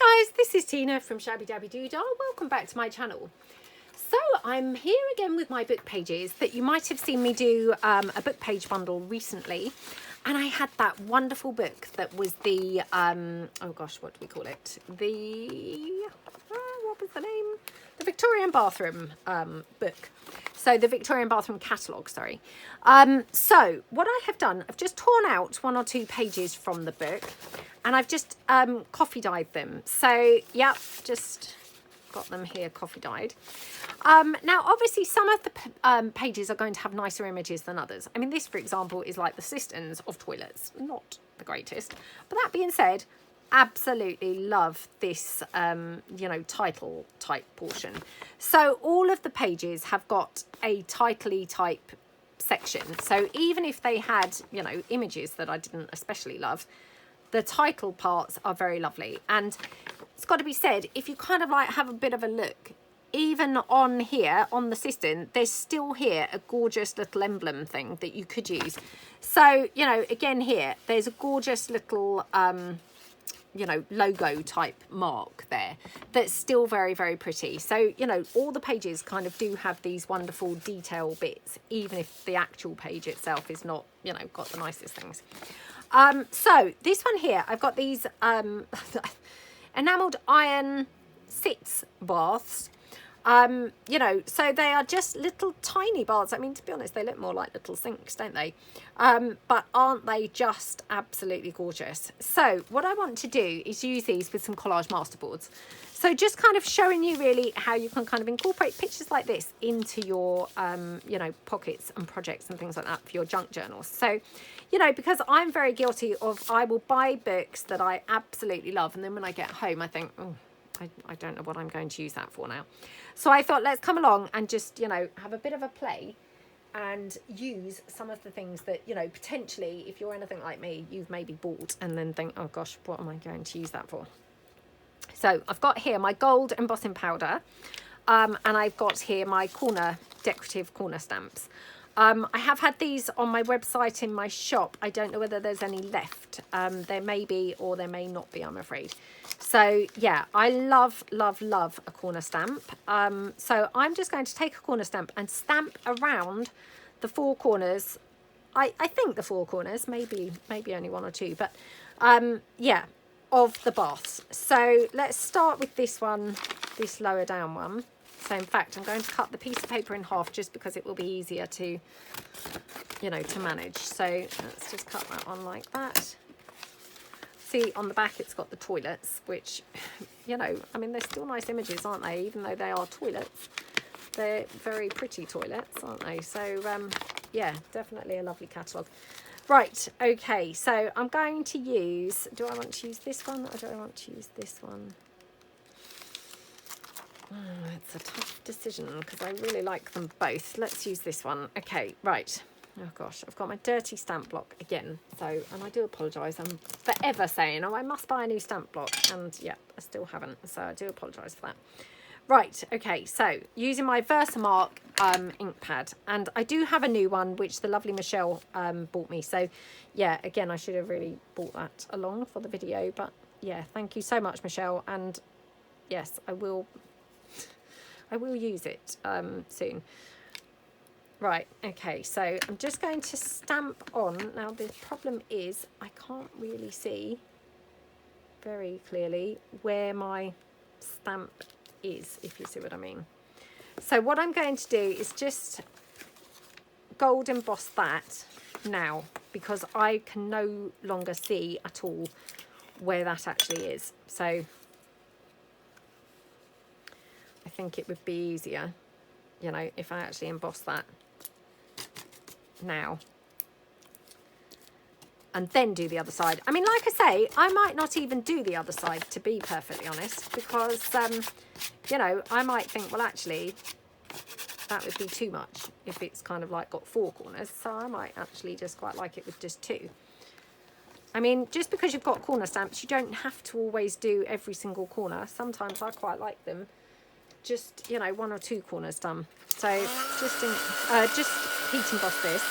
Hi guys, this is Tina from Shabbydabbydoodah. Welcome back to my channel. So I'm here again with my book pages that you might have seen me do a book page bundle recently. And I had that wonderful book that was the, oh gosh, what do we call it? What was the name? The Victorian Bathroom book. So the Victorian Bathroom catalogue, sorry. So what I have done, I've just torn out one or two pages from the book and I've just coffee dyed them. So, yeah, just got them here coffee dyed. Now, obviously, some of the pages are going to have nicer images than others. I mean, this, for example, is like the cisterns of toilets. Not the greatest. But that being said, absolutely love this, you know, title type portion. So all of the pages have got a title-y type section. So even if they had, you know, images that I didn't especially love, the title parts are very lovely. And it's got to be said, if you kind of like have a bit of a look, even on here, on the cistern, there's still here a gorgeous little emblem thing that you could use. So, you know, again here, there's a gorgeous little, you know, logo type mark there that's still very, very pretty. So, you know, all the pages kind of do have these wonderful detail bits, even if the actual page itself is not, you know, got the nicest things. So this one here, I've got these enameled iron sitz baths. You know, so they are just little tiny baths. I mean, to be honest, they look more like little sinks, don't they? But aren't they just absolutely gorgeous? So what I want to do is use these with some collage masterboards. So just kind of showing you really how you can kind of incorporate pictures like this into your, you know, pockets and projects and things like that for your junk journals. So, you know, because I'm very guilty of, I will buy books that I absolutely love. And then when I get home, I think, oh, I don't know what I'm going to use that for now. So I thought, let's come along and just, you know, have a bit of a play and use some of the things that, you know, potentially, if you're anything like me, you've maybe bought and then think, oh gosh, what am I going to use that for? So I've got here my gold embossing powder, and I've got here my decorative corner stamps. I have had these on my website in my shop. I don't know whether there's any left. There may be or there may not be, I'm afraid. So yeah, I love, love, love a corner stamp. So I'm just going to take a corner stamp and stamp around the four corners. I think the four corners, maybe only one or two, but yeah, of the baths. So let's start with this one, this lower down one. So in fact, I'm going to cut the piece of paper in half just because it will be easier to, you know, to manage. So let's just cut that on like that. See, on the back, it's got the toilets, which, you know, I mean, they're still nice images, aren't they? Even though they are toilets, they're very pretty toilets, aren't they? So yeah, definitely a lovely catalogue. Right, okay, so I'm going to use, do I want to use this one or do I want to use this one? Oh, it's a tough decision because I really like them both. Let's use this one. Okay, right. Oh gosh, I've got my dirty stamp block again. So, and I do apologise. I'm forever saying, oh, I must buy a new stamp block. And yeah, I still haven't. So I do apologise for that. Right, okay, so using my Versamark ink pad. And I do have a new one, which the lovely Michelle bought me. So yeah, again, I should have really bought that along for the video. But yeah, thank you so much, Michelle. And yes, I will use it soon. Right, okay, so I'm just going to stamp on. Now, the problem is I can't really see very clearly where my stamp is, if you see what I mean. So what I'm going to do is just gold emboss that now because I can no longer see at all where that actually is. So I think it would be easier, you know, if I actually emboss that now and then do the other side. I mean, like I say, I might not even do the other side, to be perfectly honest, because you know, I might think, well, actually that would be too much if it's kind of like got four corners, so I might actually just quite like it with just two. I mean, just because you've got corner stamps, you don't have to always do every single corner. Sometimes I quite like them just, you know, one or two corners done. So just heat emboss this.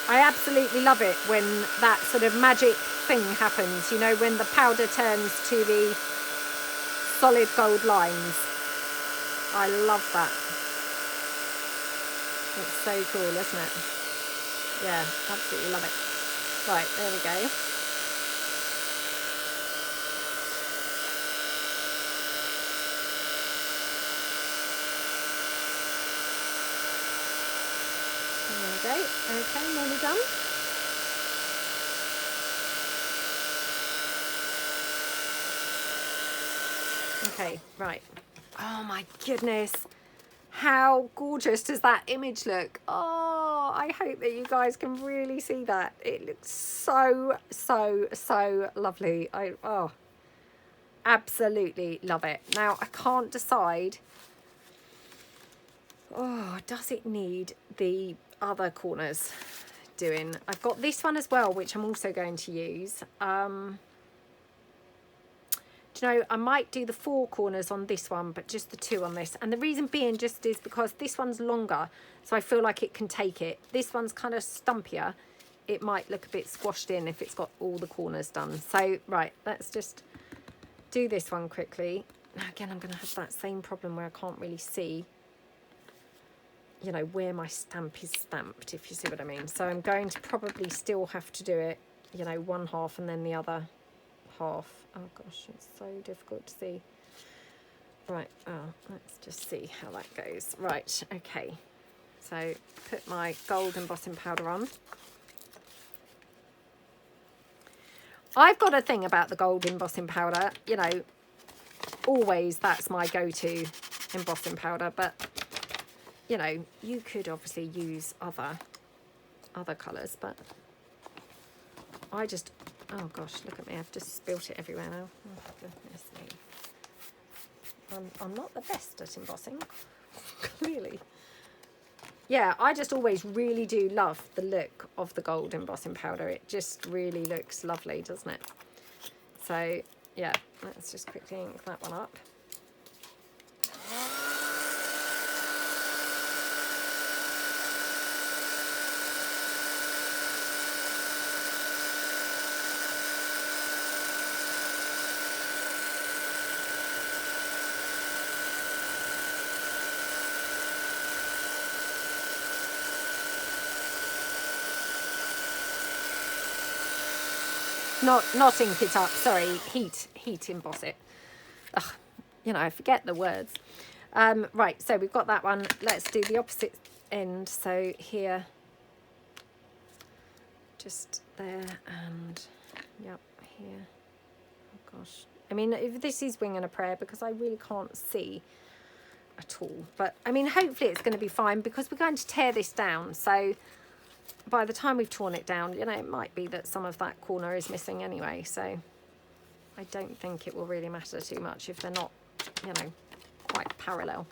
I absolutely love it when that sort of magic thing happens, you know, when the powder turns to the solid gold lines. I love that. It's so cool, isn't it? Yeah, absolutely love it. Right, there we go. There we go. Okay, nearly done. Okay, right. Oh my goodness. How gorgeous does that image look? Oh, I hope that you guys can really see that. It looks so, so, so lovely. Oh, absolutely love it. Now, I can't decide. Oh, does it need the other corners doing? I've got this one as well, which I'm also going to use. Do you know, I might do the 4 corners on this one, but just the 2 on this. And the reason being just is because this one's longer, so I feel like it can take it. This one's kind of stumpier. It might look a bit squashed in if it's got all the corners done. So, right, let's just do this one quickly. Now, again, I'm going to have that same problem where I can't really see, you know, where my stamp is stamped, if you see what I mean. So I'm going to probably still have to do it, you know, one half and then the other half. Oh gosh, it's so difficult to see. Right, let's just see how that goes. Right, okay. So put my gold embossing powder on. I've got a thing about the gold embossing powder, you know, always that's my go-to embossing powder, but you know, you could obviously use other colours, but I just, oh gosh, look at me, I've just spilt it everywhere now. Oh goodness me. I'm not the best at embossing, clearly. Yeah, I just always really do love the look of the gold embossing powder. It just really looks lovely, doesn't it? So, yeah, let's just quickly ink that one up. Not ink it up, sorry, heat emboss it. Ugh, you know, I forget the words. Right, so we've got that one. Let's do the opposite end. So here, just there, and yep, here. Oh gosh, I mean, if this is Wing and a Prayer, because I really can't see at all. But I mean, hopefully it's going to be fine, because we're going to tear this down. So by the time we've torn it down, you know, it might be that some of that corner is missing anyway. So I don't think it will really matter too much if they're not, you know, quite parallel.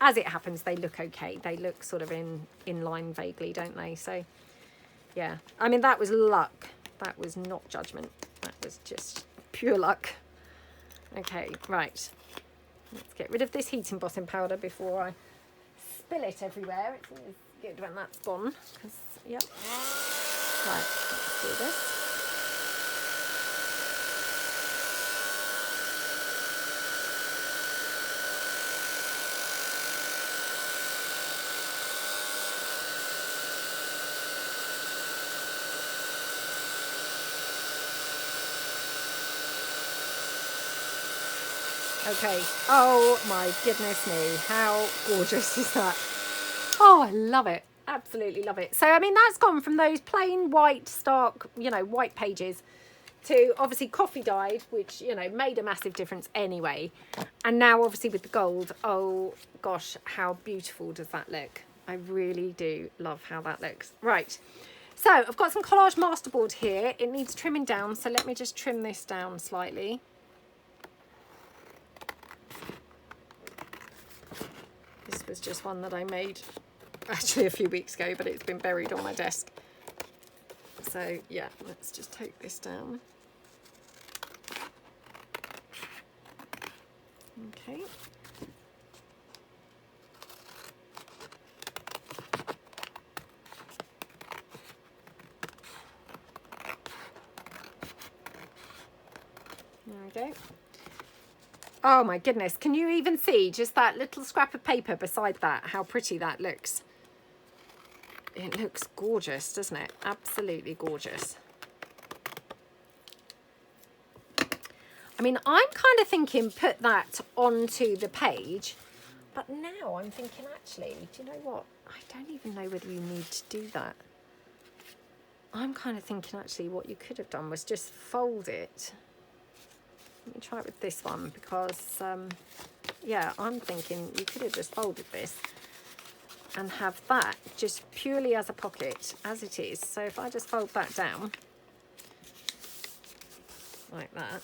As it happens, they look okay. They look sort of in line vaguely, don't they? So yeah, I mean, that was luck. That was not judgment. That was just pure luck. Okay, right. Let's get rid of this heat embossing powder before I spill it everywhere. It's always good when that's gone. Because, yep. Right, let's do this. Okay, oh my goodness me, how gorgeous is that? Oh, I love it, absolutely love it. So I mean, that's gone from those plain white stark, you know, white pages to obviously coffee dyed, which, you know, made a massive difference anyway. And now obviously with the gold, oh gosh, how beautiful does that look? I really do love how that looks. Right, so I've got some collage masterboard here. It needs trimming down, so let me just trim this down slightly. This was just one that I made actually a few weeks ago, but it's been buried on my desk. So yeah, let's just take this down. Okay. go. Oh my goodness, can you even see just that little scrap of paper beside that, how pretty that looks? It looks gorgeous, doesn't it? Absolutely gorgeous. I mean, I'm kind of thinking put that onto the page, but now I'm thinking actually, do you know what? I don't even know whether you need to do that. I'm kind of thinking actually what you could have done was just fold it. Let me try it with this one because, yeah, I'm thinking you could have just folded this and have that just purely as a pocket as it is. So if I just fold that down like that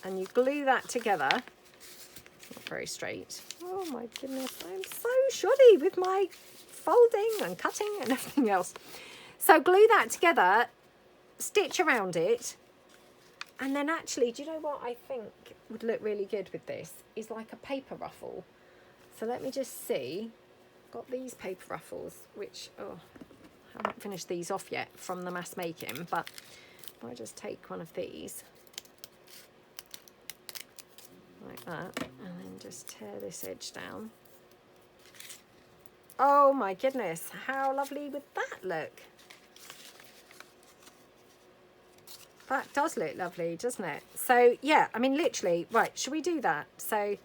and you glue that together, not very straight. Oh my goodness, I'm so shoddy with my folding and cutting and everything else. So glue that together, stitch around it. And then actually, do you know what I think would look really good with this? Is like a paper ruffle. So let me just see. Got these paper ruffles, which, oh, I haven't finished these off yet from the mass making, but I'll just take one of these. Like that. And then just tear this edge down. Oh my goodness, how lovely would that look? That does look lovely, doesn't it? So, yeah, I mean, literally, right, should we do that? So,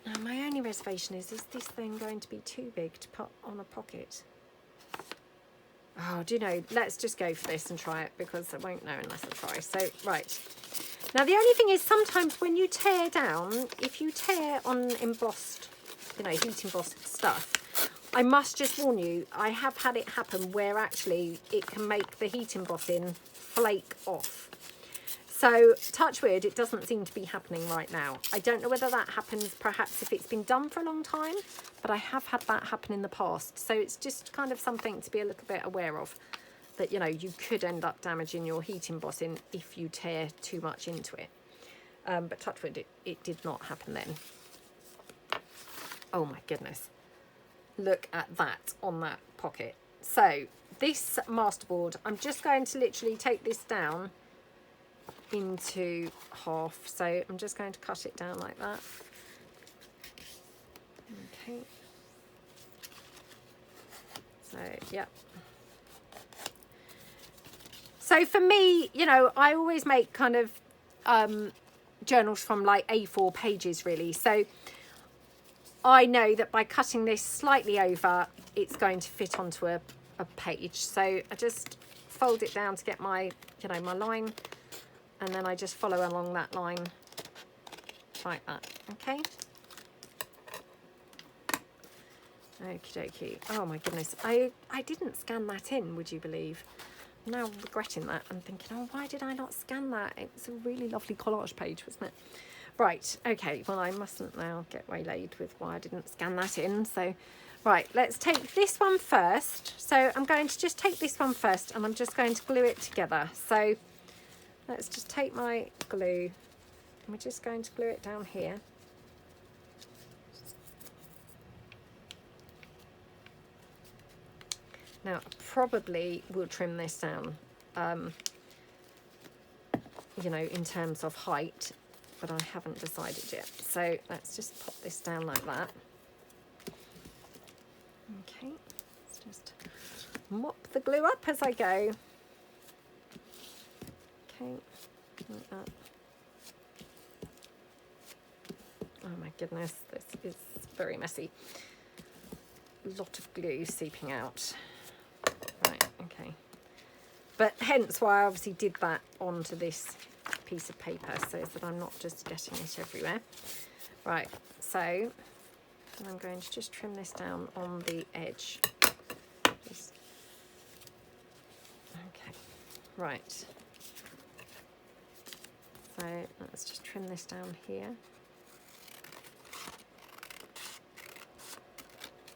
now my only reservation is this thing going to be too big to put on a pocket? Oh, do you know, let's just go for this and try it because I won't know unless I try. So, right. Now, the only thing is sometimes when you tear down, if you tear on embossed, you know, heat embossed stuff, I must just warn you, I have had it happen where actually it can make the heat embossing flake off. So touch wood, it doesn't seem to be happening right now. I don't know whether that happens perhaps if it's been done for a long time, but I have had that happen in the past. So it's just kind of something to be a little bit aware of, that, you know, you could end up damaging your heat embossing if you tear too much into it. But touch wood, it did not happen then. Oh my goodness. Look at that on that pocket. So this masterboard, I'm just going to literally take this down into half. So I'm just going to cut it down like that. Okay. So, yeah. So for me, you know, I always make kind of journals from like A4 pages really. So I know that by cutting this slightly over, it's going to fit onto a page. So I just fold it down to get my, you know, my line, and then I just follow along that line like that. Okay. Okie dokie. Oh my goodness. I didn't scan that in, would you believe? I'm now regretting that. I'm thinking, oh, why did I not scan that? It's a really lovely collage page, wasn't it? Right, okay, well, I mustn't now get waylaid with why I didn't scan that in. So, right, let's take this one first. So I'm going to just take this one first and I'm just going to glue it together. So let's just take my glue and we're just going to glue it down here. Now, I probably will trim this down, you know, in terms of height, but I haven't decided yet. So let's just pop this down like that. Okay, let's just mop the glue up as I go. Okay, like that. Oh my goodness, this is very messy. A lot of glue seeping out. Right, okay. But hence why I obviously did that onto this piece of paper so that I'm not just getting it everywhere. Right, so I'm going to just trim this down on the edge. Just, okay, right. So let's just trim this down here.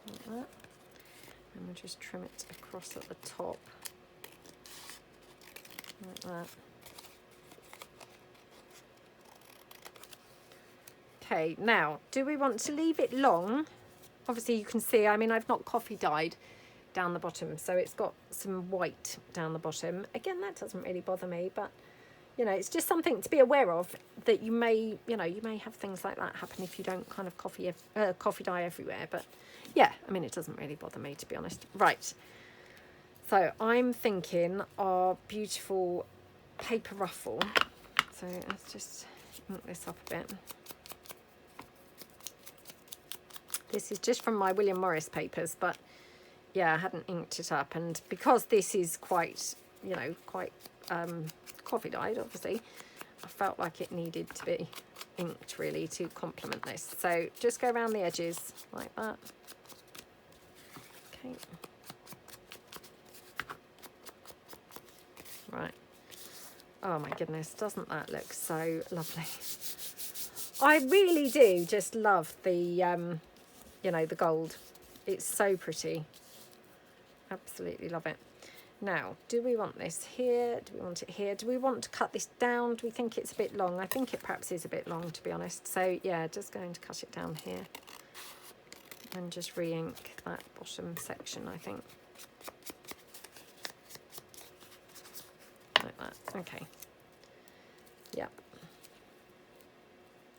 Like that. And we'll just trim it across at the top. Like that. Okay, now, do we want to leave it long? Obviously you can see, I mean, I've not coffee dyed down the bottom, so it's got some white down the bottom. Again, that doesn't really bother me, but You know, it's just something to be aware of, that you may, you know, you may have things like that happen if you don't kind of coffee dye everywhere. But yeah, I mean, it doesn't really bother me, to be honest. Right. So I'm thinking our beautiful paper ruffle. So let's just ink this up a bit. This is just from my William Morris papers, but yeah, I hadn't inked it up. And because this is quite, you know, quite coffee dyed, obviously, I felt like it needed to be inked really to complement this. So just go around the edges like that. Okay. Right. Oh my goodness, doesn't that look so lovely? I really do just love the, you know, the gold. It's so pretty. Absolutely love it. Now, do we want this here? Do we want it here? Do we want to cut this down? Do we think it's a bit long? I think it perhaps is a bit long, to be honest. So yeah, just going to cut it down here and just re-ink that bottom section, I think. Like that. Okay. Yep.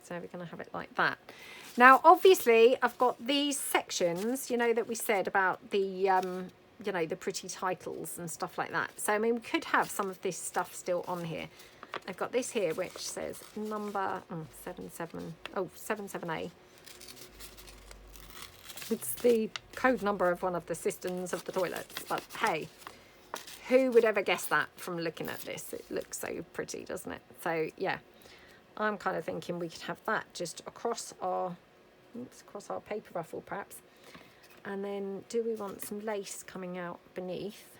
So we're going to have it like that. Now, obviously, I've got these sections, you know, that we said about the, you know, the pretty titles and stuff like that. So, I mean, we could have some of this stuff still on here. I've got this here, which says number 77A. It's the code number of one of the cisterns of the toilets. But, hey, who would ever guess that from looking at this? It looks so pretty, doesn't it? So, yeah, I'm kind of thinking we could have that just across our, across our paper ruffle, perhaps. And then, do we want some lace coming out beneath?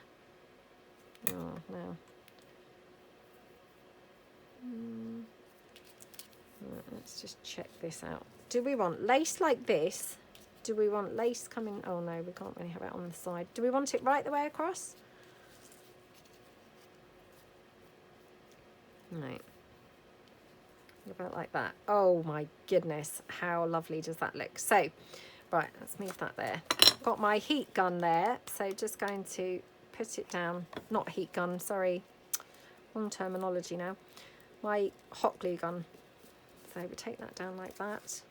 Oh, no. Let's just check this out. Do we want lace like this? Do we want lace coming? Oh, no, we can't really have it on the side. Do we want it right the way across? No. What about like that? Oh, my goodness. How lovely does that look? So, right, let's move that there. Got my heat gun there, so just going to put it down. Not heat gun, sorry. Wrong terminology now. My hot glue gun. So we take that down like that.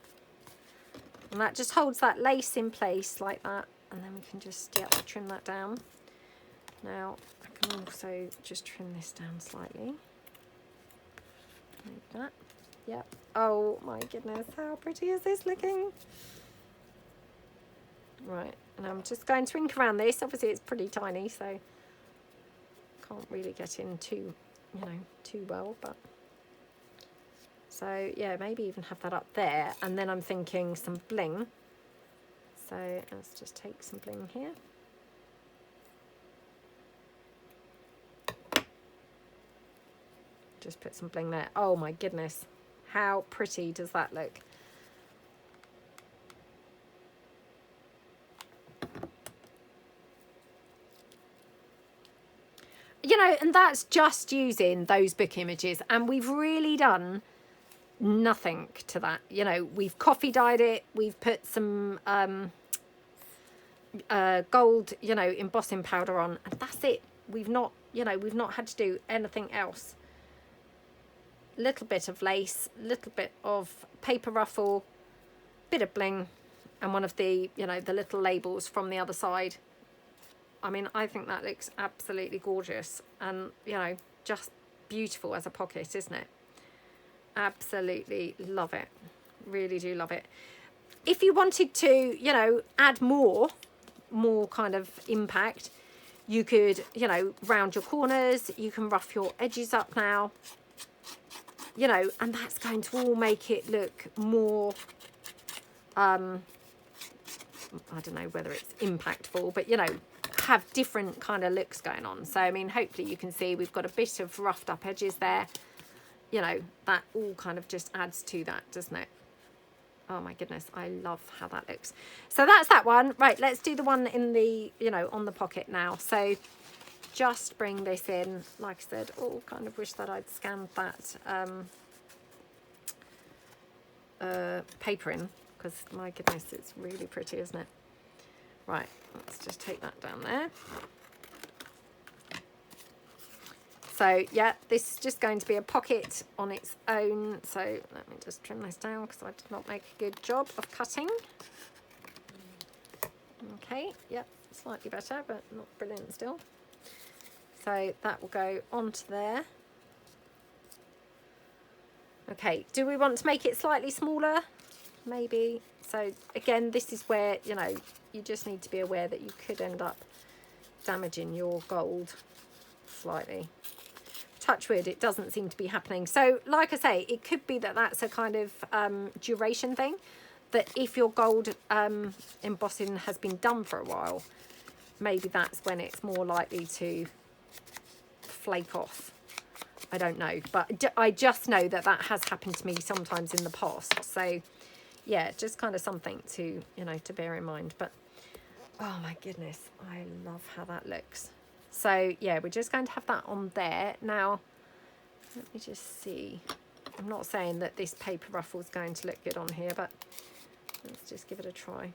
And that just holds that lace in place like that. And then we can just, yep, trim that down. Now, I can also just trim this down slightly. Like that. Yep. Oh my goodness, how pretty is this looking? Right, and I'm just going to ink around this. Obviously it's pretty tiny, so can't really get in too, you know, too well, but so yeah, maybe even have that up there. And then I'm thinking some bling. So let's just take some bling here. Just put some bling there. Oh my goodness, how pretty does that look? You know, and that's just using those book images, and we've really done nothing to that. You know, we've coffee dyed it, we've put some gold, you know, embossing powder on, and that's it. We've not, you know, we've not had to do anything else. Little bit of lace, little bit of paper ruffle, bit of bling, and one of the, you know, the little labels from the other side. I mean, I think that looks absolutely gorgeous, and, you know, just beautiful as a pocket, isn't it? Absolutely love it. Really do love it. If you wanted to, you know, add more kind of impact, you could, you know, round your corners. You can rough your edges up now, you know, and that's going to all make it look more, I don't know whether it's impactful, but, you know, have different kind of looks going on. So, I mean, hopefully you can see we've got a bit of roughed up edges there. You know, that all kind of just adds to that, doesn't it? Oh my goodness, I love how that looks. So that's that one. Right, let's do the one in the, you know, on the pocket now. So just bring this in, like I said. Oh, kind of wish that I'd scanned that paper in, because my goodness, it's really pretty, isn't it? Right, let's just take that down there. So yeah, this is just going to be a pocket on its own. So let me just trim this down because I did not make a good job of cutting. Okay, yep, slightly better, but not brilliant still. So that will go onto there. Okay, do we want to make it slightly smaller? Maybe. So again, this is where, you know, you just need to be aware that you could end up damaging your gold slightly. Touch wood, it doesn't seem to be happening. So like I say, it could be that that's a kind of duration thing, that if your gold embossing has been done for a while, maybe that's when it's more likely to flake off. I don't know, but I just know that that has happened to me sometimes in the past. So yeah, just kind of something to, you know, to bear in mind. But oh my goodness, I love how that looks. So yeah, we're just going to have that on there. Now, let me just see. I'm not saying that this paper ruffle is going to look good on here, but let's just give it a try.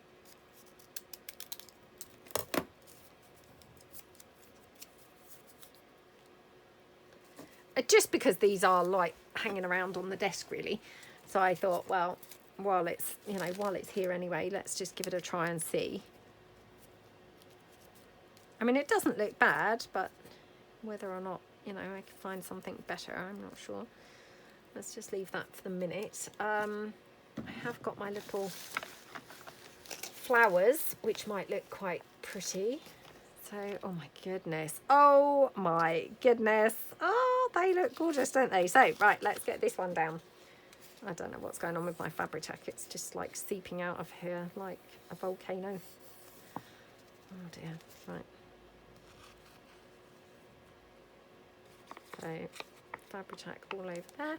Just because these are like hanging around on the desk really. So I thought, well, while it's, you know, while it's here anyway, let's just give it a try and see. I mean, it doesn't look bad, but whether or not, you know, I can find something better, I'm not sure. Let's just leave that for the minute. I have got my little flowers, which might look quite pretty. So, oh my goodness. Oh my goodness. Oh, they look gorgeous, don't they? So, right, let's get this one down. I don't know what's going on with my Fabri-Tac. It's just like seeping out of here like a volcano. Oh dear. Right. So, Fabri-Tac all over there.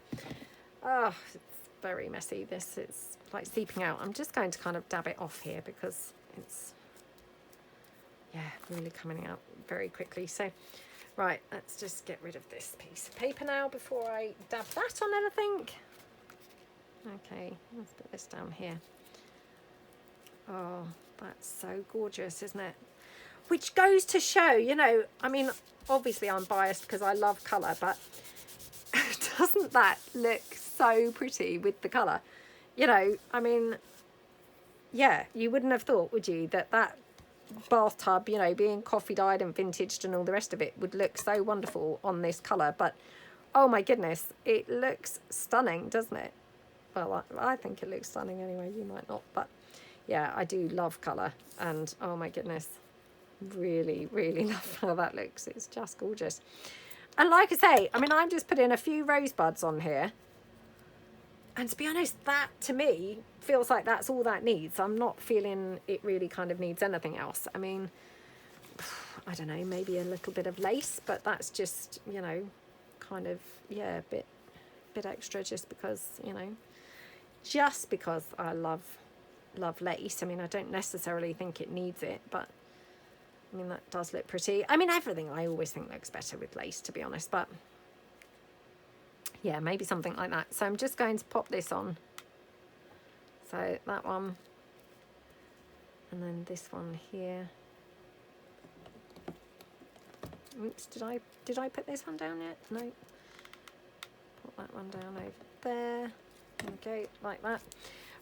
Oh, it's very messy. This is like seeping out. I'm just going to kind of dab it off here because it's, yeah, really coming out very quickly. So, right, let's just get rid of this piece of paper now before I dab that on anything. Okay, let's put this down here. Oh, that's so gorgeous, isn't it? Which goes to show, you know, I mean, obviously I'm biased because I love colour, but doesn't that look so pretty with the colour? You know, I mean, yeah, you wouldn't have thought, would you, that that bathtub, you know, being coffee dyed and vintaged and all the rest of it would look so wonderful on this colour. But oh my goodness, it looks stunning, doesn't it? Well, I think it looks stunning anyway. You might not, but yeah, I do love colour, and oh my goodness, really, really love how that looks. It's just gorgeous. And like I say, I mean, I'm just putting a few rosebuds on here, and to be honest, that to me feels like that's all that needs. I'm not feeling it really kind of needs anything else. I mean, I don't know, maybe a little bit of lace, but that's just, you know, kind of, yeah, a bit extra just because, you know, just because I love lace. I mean, I don't necessarily think it needs it, but I mean, that does look pretty. I mean, everything I always think looks better with lace, to be honest, but yeah, maybe something like that. So I'm just going to pop this on. So that one, and then this one here. Oops, did I put this one down yet? No. Put that one down over there. Okay, like that.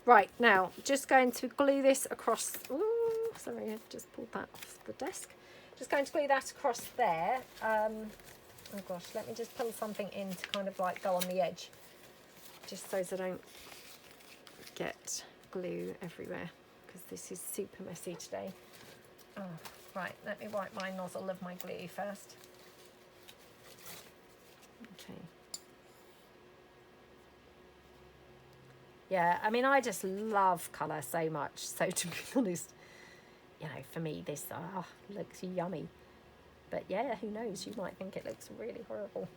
Right, now just going to glue this across. Ooh, sorry, I just pulled that off the desk. Just going to glue that across there. Oh gosh, let me just pull something in to kind of like go on the edge, just so I don't get glue everywhere, because this is super messy today. Oh, right, let me wipe my nozzle of my glue first. Okay. Yeah, I mean, I just love colour so much. So to be honest, you know, for me, this looks yummy. But yeah, who knows? You might think it looks really horrible.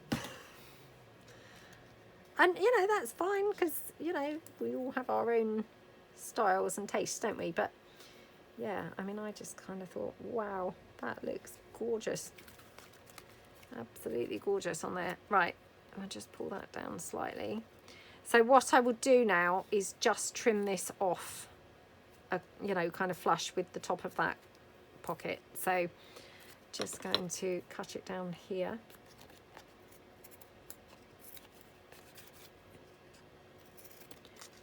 And, you know, that's fine because, you know, we all have our own styles and tastes, don't we? But yeah, I mean, I just kind of thought, wow, that looks gorgeous. Absolutely gorgeous on there. Right, I'll just pull that down slightly. So what I will do now is just trim this off, you know, kind of flush with the top of that pocket. So just going to cut it down here.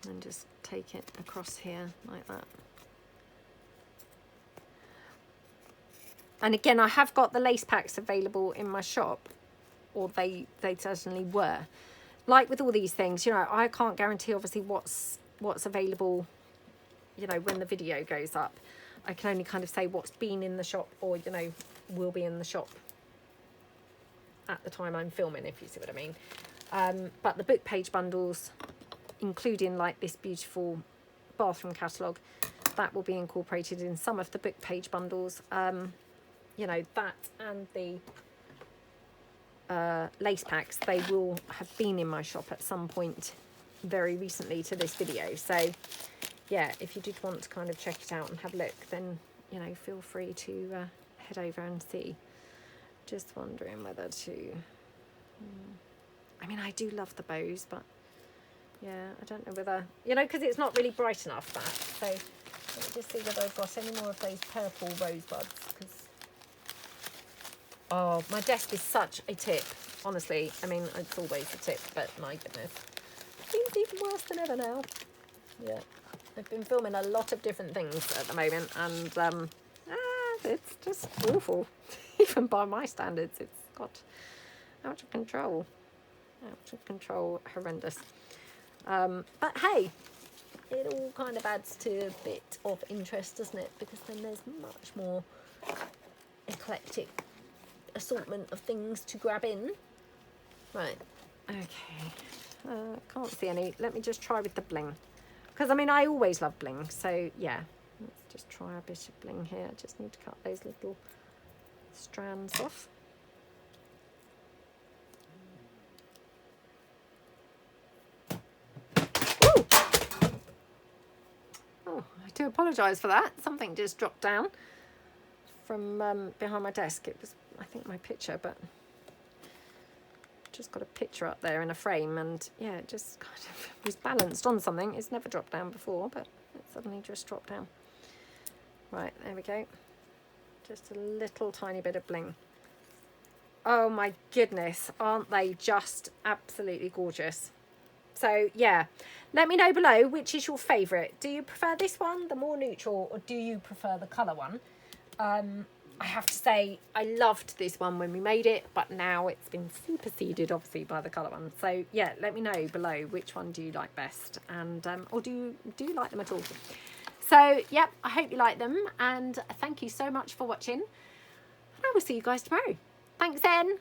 And just take it across here like that. And again, I have got the lace packs available in my shop, or they certainly were. Like with all these things, you know, I can't guarantee obviously what's available, you know, when the video goes up. I can only kind of say what's been in the shop, or, you know, will be in the shop at the time I'm filming, if you see what I mean. But the book page bundles, including like this beautiful bathroom catalogue, that will be incorporated in some of the book page bundles. You know, that and the lace packs, they will have been in my shop at some point very recently to this video. So yeah, if you did want to kind of check it out and have a look, then, you know, feel free to head over and see. Just wondering whether to I mean, I do love the bows, but yeah, I don't know whether, you know, because it's not really bright enough, that. So let me just see whether I've got any more of those purple rosebuds, because oh, my desk is such a tip, honestly. I mean, it's always a tip, but my goodness, it seems even worse than ever now. Yeah, I've been filming a lot of different things at the moment, and it's just awful. Even by my standards, it's got out of control. Out of control, horrendous. But hey, it all kind of adds to a bit of interest, doesn't it? Because then there's much more eclectic assortment of things to grab in. Right, okay. Can't see any. Let me just try with the bling. Because, I mean, I always love bling. So, yeah, let's just try a bit of bling here. I just need to cut those little strands off. Ooh. Oh, I do apologise for that. Something just dropped down from behind my desk. It was, I think, my picture, but just got a picture up there in a frame, and yeah, it just kind of was balanced on something. It's never dropped down before, but it suddenly just dropped down. Right, there we go. Just a little tiny bit of bling. Oh my goodness, aren't they just absolutely gorgeous? So yeah, let me know below which is your favourite. Do you prefer this one, the more neutral, or do you prefer the colour one? I have to say I loved this one when we made it, but now it's been superseded obviously by the colour one. So yeah, let me know below which one do you like best, and or do you like them at all? So yep, I hope you like them, and thank you so much for watching, and I will see you guys tomorrow. Thanks then.